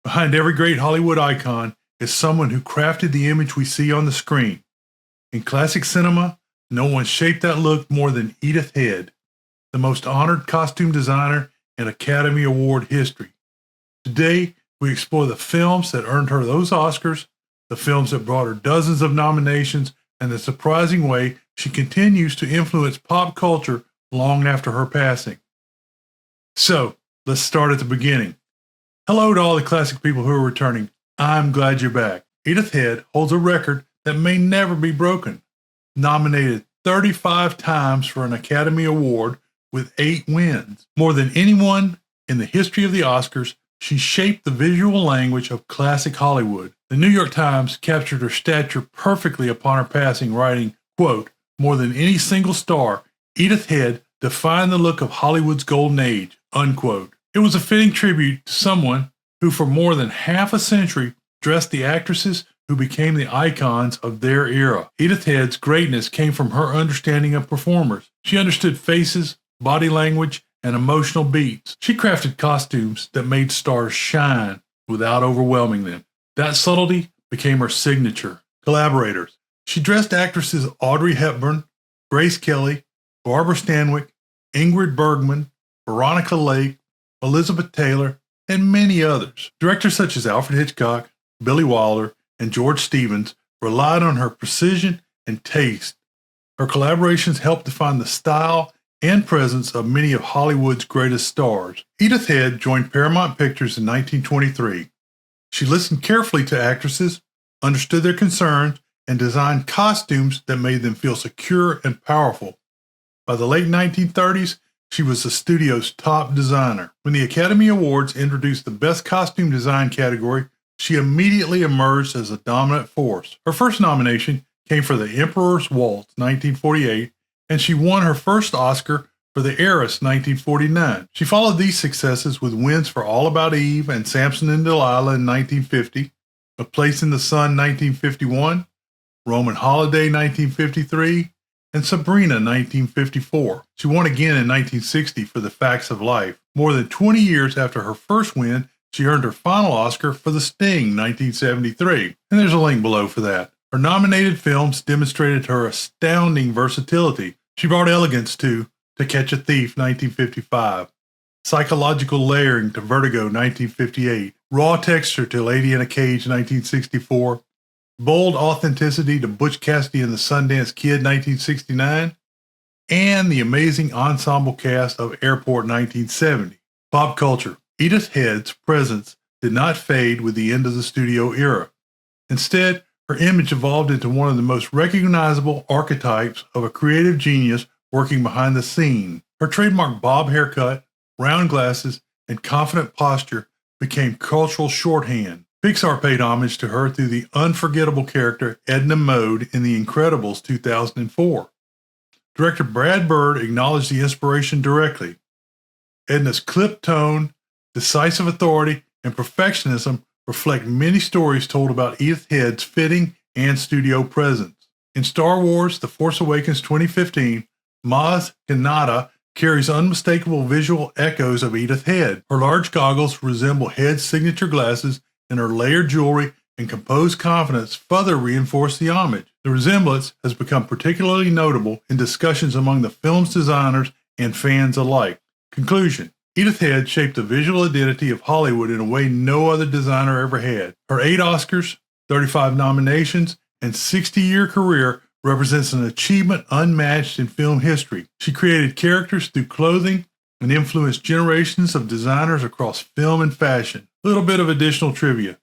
Behind every great Hollywood icon is someone who crafted the image we see on the screen. In classic cinema, no one shaped that look more than Edith Head, the most honored costume designer in Academy Award history. Today, we explore the films that earned her those Oscars, the films that brought her dozens of nominations, and the surprising way she continues to influence pop culture long after her passing. So, let's start at the beginning. Hello to all the classic people who are returning. I'm glad you're back. Edith Head holds a record that may never be broken. Nominated 35 times for an Academy Award with 8 wins. More than anyone in the history of the Oscars, she shaped the visual language of classic Hollywood. The New York Times captured her stature perfectly upon her passing, writing, quote, "More than any single star, Edith Head defined the look of Hollywood's golden age," unquote. It was a fitting tribute to someone who for more than half a century dressed the actresses who became the icons of their era. Edith Head's greatness came from her understanding of performers. She understood faces, body language, and emotional beats. She crafted costumes that made stars shine without overwhelming them. That subtlety became her signature. Collaborators. She dressed actresses Audrey Hepburn, Grace Kelly, Barbara Stanwyck, Ingrid Bergman, Veronica Lake, Elizabeth Taylor, and many others. Directors such as Alfred Hitchcock, Billy Wilder, and George Stevens relied on her precision and taste. Her collaborations helped define the style and presence of many of Hollywood's greatest stars. Edith Head joined Paramount Pictures in 1923. She listened carefully to actresses, understood their concerns, and designed costumes that made them feel secure and powerful. By the late 1930s, she was the studio's top designer. When the Academy Awards introduced the Best Costume Design category, she immediately emerged as a dominant force. Her first nomination came for The Emperor's Waltz, 1948, and she won her first Oscar for The Heiress, 1949. She followed these successes with wins for All About Eve and Samson and Delilah in 1950, A Place in the Sun, 1951, Roman Holiday, 1953, and Sabrina, 1954. She won again in 1960 for The Facts of Life. More than 20 years after her first win, she earned her final Oscar for The Sting, 1973. And there's a link below for that. Her nominated films demonstrated her astounding versatility. She brought elegance to Catch a Thief, 1955, psychological layering to Vertigo, 1958, raw texture to Lady in a Cage, 1964, bold authenticity to Butch Cassidy and the Sundance Kid, 1969, and the amazing ensemble cast of Airport, 1970. Pop culture. Edith Head's presence did not fade with the end of the studio era. Instead, her image evolved into one of the most recognizable archetypes of a creative genius working behind the scene. Her trademark bob haircut, round glasses, and confident posture became cultural shorthand. Pixar paid homage to her through the unforgettable character Edna Mode in The Incredibles 2004. Director Brad Bird acknowledged the inspiration directly. Edna's clipped tone, decisive authority, and perfectionism reflect many stories told about Edith Head's fitting and studio presence. In Star Wars The Force Awakens 2015, Maz Kanata carries unmistakable visual echoes of Edith Head. Her large goggles resemble Head's signature glasses, and her layered jewelry and composed confidence further reinforce the homage. The resemblance has become particularly notable in discussions among the film's designers and fans alike. Conclusion. Edith Head shaped the visual identity of Hollywood in a way no other designer ever had. Her 8 Oscars, 35 nominations, and 60-year career represents an achievement unmatched in film history. She created characters through clothing and influenced generations of designers across film and fashion. A little bit of additional trivia.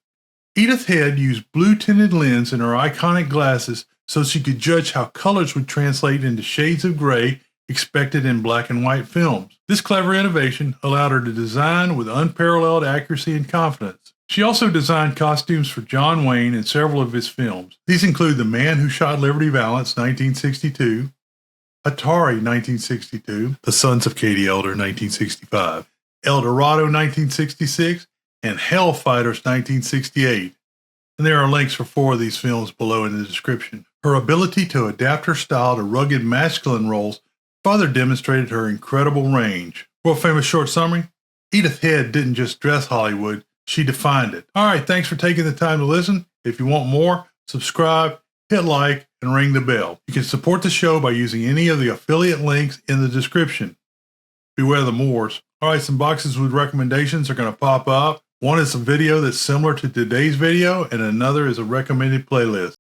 Edith Head used blue-tinted lens in her iconic glasses so she could judge how colors would translate into shades of gray expected in black and white films. This clever innovation allowed her to design with unparalleled accuracy and confidence. She also designed costumes for John Wayne in several of his films. These include The Man Who Shot Liberty Valance, 1962, Atari, 1962, The Sons of Katie Elder, 1965, El Dorado, 1966, and Hellfighters, 1968. And there are links for 4 of these films below in the description. Her ability to adapt her style to rugged masculine roles further demonstrated her incredible range. For a famous short summary, Edith Head didn't just dress Hollywood, She defined it. All right, thanks for taking the time to listen. If you want more, subscribe, hit like, and ring the bell. You can support the show by using any of the affiliate links in the description. Beware the Moors. All right, some boxes with recommendations are going to pop up. One is a video that's similar to today's video, and another is a recommended playlist.